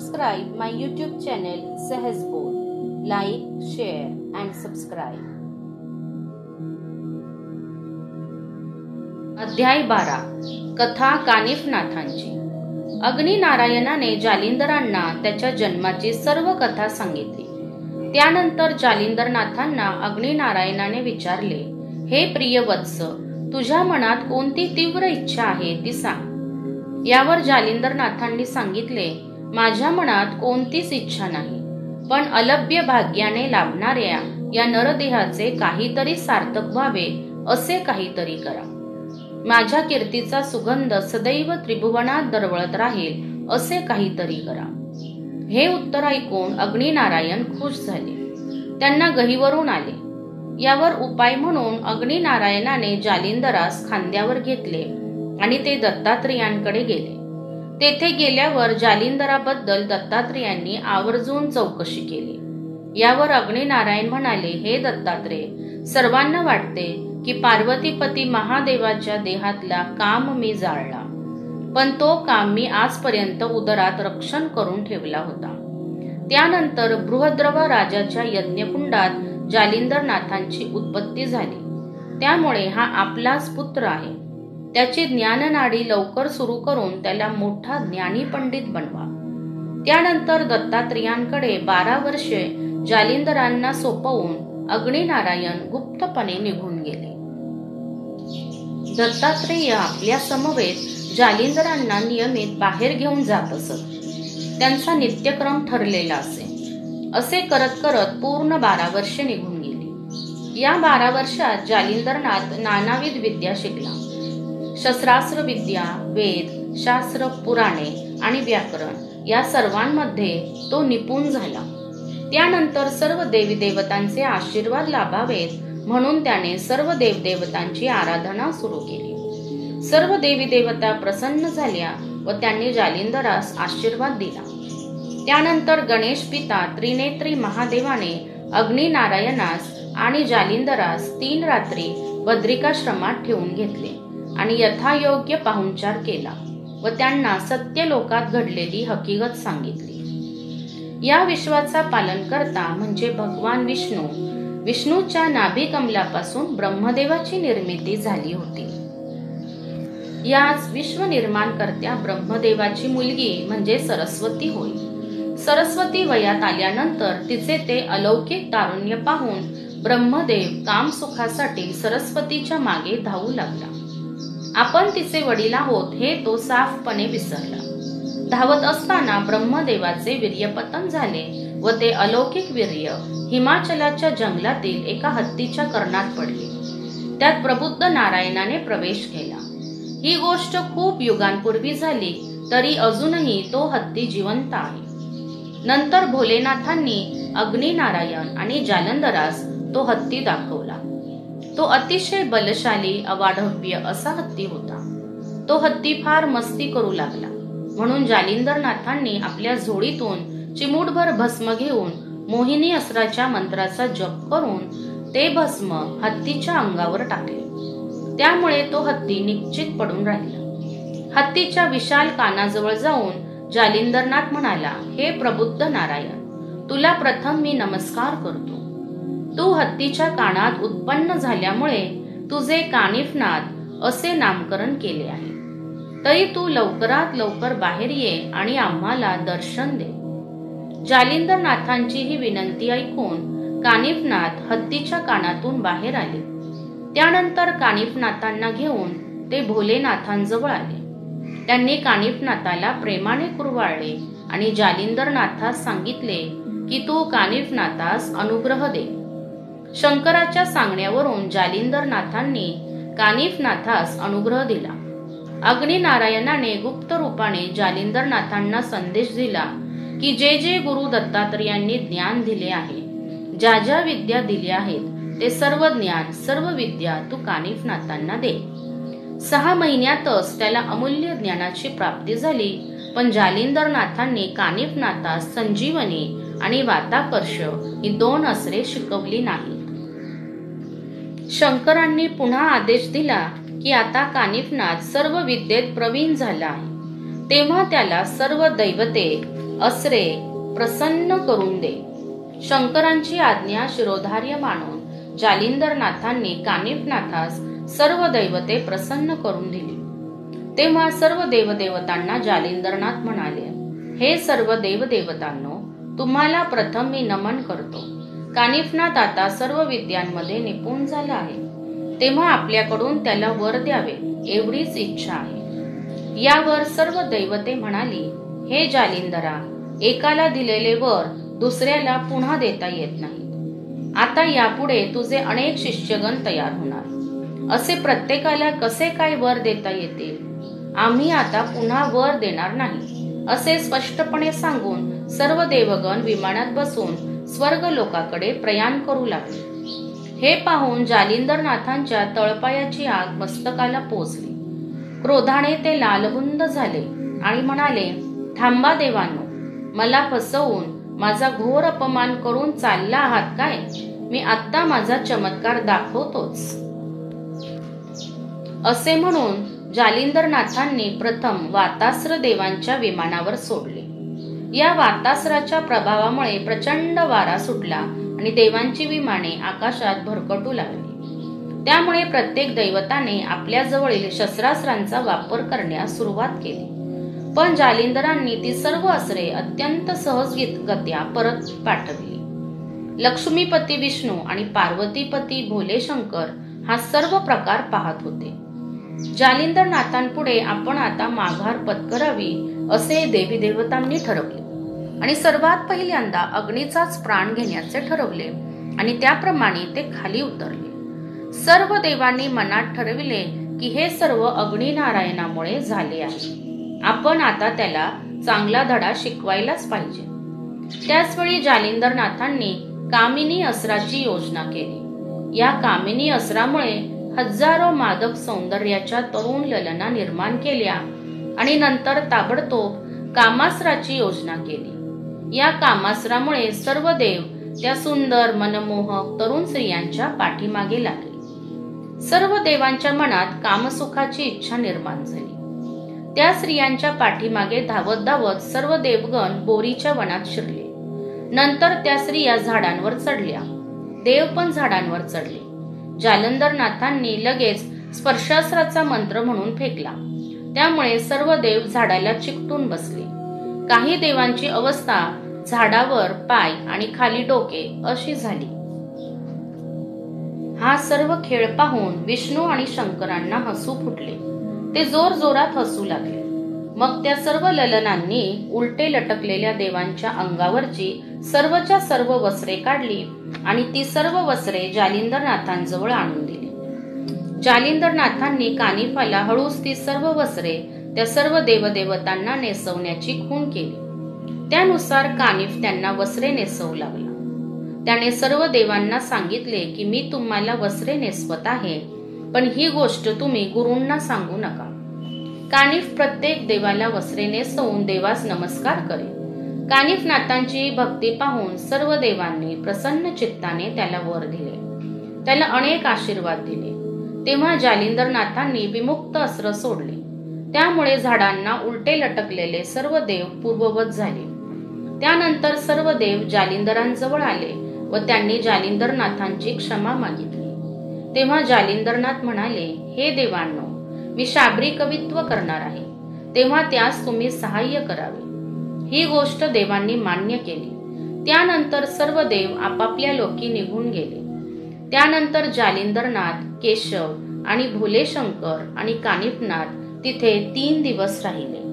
subscribe my YouTube channel Sahaj Bol. Like, share and subscribe. अध्याय 12. कथा कानिफनाथांची. अग्निनारायणाने जालिंदरांना त्याच्या जन्माची सर्व कथा सांगितली. त्यानंतर जालिंदरनाथांना अग्निनारायणाने विचारले, हे प्रिय वत्स, तुझ्या मनात कोणती तीव्र इच्छा आहे ती सांग. यावर जालिंदरनाथांनी सांगितले, माझ्या मनात कोणतीच इच्छा नाही, पण अलभ्य भाग्याने लाभणाऱ्या या नरदेहाचे काहीतरी सार्थक व्हावे असे काहीतरी करा. माझ्या कीर्तीचा सुगंध सदैव त्रिभुवनात दरवळत राहील असे काहीतरी करा. हे उत्तर ऐकून अग्निनारायण खुश झाले. त्यांना गहिवरून आले. यावर उपाय म्हणून अग्निनारायणाने जालिंदरास खांद्यावर घेतले आणि ते दत्तात्रेयांकडे गेले. तेथे गेल्यावर जालिंदराबद्दल दत्तात्रेयांनी आवर्जून चौकशी केली. यावर अग्निनारायण म्हणाले, हे दत्तात्रेय, सर्वांना वाटते की पार्वतीपती महादेवाच्या देहातला काम मी जाळला, पण तो काम मी आजपर्यंत उदरात रक्षण करून ठेवला होता. त्यानंतर बृहद्रव राजाच्या यज्ञकुंडात जालिंदरनाथांची उत्पत्ती झाली. त्यामुळे हा आपलाच पुत्र आहे. त्याची ज्ञाननाडी लवकर सुरू करून त्याला मोठा ज्ञानी पंडित बनवा. त्यानंतर दत्तात्रेयांकडे 12 वर्षे जालिंदरांना सोपवून अग्निनारायण गुप्तपणे निघून गेले. दत्तात्रेय आपल्या समवेत जालिंदरांना नियमित बाहेर घेऊन जात असत. त्यांचा नित्यक्रम ठरलेला असे करत करत पूर्ण 12 वर्षे निघून गेली. या 12 वर्षात जालिंदरनाथ नानाविध विद्या शिकला. शस्त्रास्त्र विद्या, वेद, शास्त्र, पुराणे आणि व्याकरण या सर्वांमध्ये तो निपुण झाला. त्यानंतर सर्व देवी देवतांचे आशीर्वाद लाभावेत म्हणून त्याने सर्व देवदेवतांची आराधना सुरू केली. सर्व देवी देवता प्रसन्न झाल्या व त्यांनी जालिंदरास आशीर्वाद दिला. त्यानंतर गणेश पिता त्रिनेत्री महादेवाने अग्निनारायणास आणि जालिंदरास 3 रात्री बद्रिकाश्रमात ठेवून घेतले आणि यथायोग्य पाहुणचार केला व त्यांना सत्यलोकात घडलेली हकीकत सांगितली. या विश्वाचा पालन करता म्हणजे भगवान विष्णूच्या नाभी कमलापासून ब्रह्मदेवाची निर्मिती झाली होती. याच विश्व निर्माणकर्त्या ब्रह्मदेवाची मुलगी म्हणजे सरस्वती होय. सरस्वती वयात आल्यानंतर तिचे ते अलौकिक तारुण्य पाहून ब्रह्मदेव कामसुखासाठी सरस्वतीच्या मागे धावू लागला. आपण तिचे वडील आहोत हे तो साफपणे विसरला. धावत असताना ब्रह्मदेवाचे वीर्यपतन झाले व ते अलौकिक वीर्य हिमाचलाच्या जंगलातील एका हत्तीच्या कर्णात पडले. त्यात प्रबुद्ध नारायणाने प्रवेश केला. ही गोष्ट खूप युगांपूर्वी झाली, तरी अजूनही तो हत्ती जिवंत आहे. नंतर भोलेनाथांनी अग्निनारायण आणि जालंधरास तो हत्ती दाखवला. तो अतिशय बलशाली अवाढव्य असा हत्ती होता. तो हत्ती फार मस्ती करू लागला, म्हणून जालिंदरनाथांनी आपल्या झोळीतून चिमूटभर भस्म घेऊन मोहिनी अस्त्राच्या मंत्राचा जप करून ते भस्म हत्तीच्या अंगावर टाकले. त्यामुळे तो हत्ती निश्चित पडून राहिला. हत्तीच्या विशाल कानाजवळ जाऊन जालिंदरनाथ म्हणाला, हे प्रबुद्ध नारायण, तुला प्रथम मी नमस्कार करतो. तू हत्तीच्या कानात उत्पन्न झाल्यामुळे तुझे कानिफनाथ असे नामकरण केले आहे. तरी तू लवकरात लवकर बाहेर ये आणि आम्हाला दर्शन दे. जालिंदरनाथांची ही विनंती ऐकून कानिफनाथ हत्तीच्या कानातून बाहेर आले. त्यानंतर कानिफनाथांना घेऊन ते भोलेनाथांजवळ आले. त्यांनी कानिफनाथाला प्रेमाने कुरवाळले आणि जालिंदरनाथास सांगितले की तू कानिफनाथास अनुग्रह दे. शंकराच्या सांगण्यावरून जालिंदरनाथांनी कानिफनाथास अनुग्रह दिला. अग्निनारायणाने गुप्त रूपाने जालिंदरनाथांना संदेश दिला की जे जे गुरु दत्तात्रेयांनी ज्ञान दिले आहे, ज्या ज्या विद्या दिल्या आहेत, ते सर्व ज्ञान सर्व विद्या तू कानिफनाथांना दे. 6 महिन्यातच त्याला अमूल्य ज्ञानाची प्राप्ती झाली. पण जालिंदरनाथांनी कानिफनाथास संजीवनी आणि वाताकर्ष ही 2 अस्त्रे शिकवली नाहीत. शंकरांनी पुन्हा आदेश दिला की आता कानिफनाथ सर्व विद्येत प्रवीण झाला आहे. तेव्हा त्याला सर्व दैवते असरे प्रसन्न करून दे. शंकरांची आज्ञा शिरोधार्य मानून जालिंदरनाथांनी कानिफनाथास सर्व दैवते प्रसन्न करून दिली. तेव्हा सर्व देवदेवतांना जालिंदरनाथ म्हणाले, हे सर्व देवदेवतांनो, तुम्हाला प्रथम मी नमन करतो. कानिफनाथ आता सर्व विद्यांमध्ये निपुण झाला आहे, तेव्हा आपल्याकडून त्याला वर द्यावे एवढीच इच्छा आहे. यावर सर्व दैवते म्हणाली, हे जालिंदरा, एकाला दिलेले वर दुसऱ्याला पुन्हा देता येत नाही. आता यापुढे तुझे अनेक शिष्यगण तयार होणार, असे प्रत्येकाला कसे काय वर देता येतील? आम्ही आता पुन्हा वर देणार नाही, असे स्पष्टपणे सांगून सर्व देवगण विमानात बसून स्वर्ग लोकाकडे प्रयाण करू लागले. हे पाहून जालिंदरनाथांच्या तळपायाची आग मस्तकाला पोचली. क्रोधाने ते लालबुंद झाले आणि म्हणाले, थांबा देवांनो, मला फसवून माझा घोर अपमान करून चालला आहात काय? मी आत्ता माझा चमत्कार दाखवतोच. असे म्हणून जालिंदरनाथांनी प्रथम वातास्र देवांच्या विमानावर सोडले. या वातास्राच्या प्रभावामुळे प्रचंड वारा सुटला आणि देवांची विमाने आकाशात भरकटू लागली. त्यामुळे प्रत्येक दैवताने आपल्या जवळील शस्त्रास्त्रांचा वापर करण्यास सुरुवात केली. पण जालिंदरांनी ती सर्व अस्त्रे अत्यंत सहजगत्या परत पाठवली. लक्ष्मीपती विष्णू आणि पार्वतीपती भोले शंकर हा सर्व प्रकार पाहत होते. जालिंदरनाथांपुढे आपण आता माघार पत्करावी असे देवी देवतांनी ठरवले आणि सर्वात पहिल्यांदा अग्नीचाच प्राण घेण्याचे ठरवले आणि त्याप्रमाणे ते खाली उतरले. सर्व देवांनी मनात ठरविले की हे सर्व अग्निनारायणामुळे झाले आहे. आपण आता त्याला चांगला धडा शिकवायलाच पाहिजे. त्याचवेळी जालिंदरनाथांनी कामिनी अस्त्राची योजना केली. या कामिनी अस्त्रामुळे हजारो मादक सौंदर्याच्या तरुण ललना निर्माण केल्या आणि नंतर ताबडतोब कामास्त्राची योजना केली. या कामास्त्रामुळे सर्व देव त्या सुंदर मनमोहक तरुण स्त्रियांच्या पाठीमागे लागले. सर्व देवांच्या मनात कामसुखाची इच्छा निर्माण झाली. त्या स्त्रियांच्या पाठीमागे धावत धावत सर्व देवगण बोरीच्या वनात शिरले. नंतर त्या स्त्रिया झाडांवर चढल्या. देव पण झाडांवर चढले. जालिंदरनाथांनी लगेच स्पर्शास्त्राचा मंत्र म्हणून फेकला. त्यामुळे सर्व देव झाडाला चिकटून बसले. काही देवांची अवस्था झाडावर पाय आणि खाली डोके अशी झाली. हा सर्व खेळ पाहून विष्णू आणि शंकरांना हसू फुटले. ते जोर जोरात हसू लागले. मग त्या सर्व ललनांनी उलटे लटकलेल्या देवांच्या अंगावरची सर्वच्या सर्व वस्त्रे काढली आणि ती सर्व वस्त्रे जालिंदरनाथांजवळ आणून दिली. जालिंदरनाथांनी कानिफाला हळूच ती सर्व वस्त्रे त्या सर्व देवदेवतांना नेसवण्याची खूण केली. त्यानुसार कानिफ त्यांना वस्त्रे नेसवू लागला. त्याने सर्व देवांना सांगितले की मी तुम्हाला वस्त्रे नेसवत आहे, पण ही गोष्ट तुम्ही गुरूंना सांगू नका. कानिफ प्रत्येक देवाला वस्त्रे नेसवून देवास नमस्कार करे. कानिफनाथांची भक्ती पाहून सर्व देवांनी प्रसन्न चित्ताने त्याला वर दिले. त्याला अनेक आशीर्वाद दिले. तेव्हा जालिंदरनाथांनी विमुक्त अस्त्र सोडले. त्यामुळे झाडांना उलटे लटकलेले सर्व देव पूर्ववत झाले. त्यानंतर सर्व देव जालिंदरांजवळ आले व त्यांनी जालिंदरनाथांची क्षमा मागितली. तेव्हा जालिंदरनाथ म्हणाले, हे देवांनो, मी शाबरी कवित्व करणार आहे, तेव्हा त्यास तुम्ही सहाय्य करावे. ही गोष्ट देवांनी मान्य केली. त्यानंतर सर्व देव आपापल्या लोकी निघून गेले. त्यानंतर जालिंदरनाथ, केशव आणि भोले शंकर आणि कानिफनाथ तिथे 3 दिवस राहिले.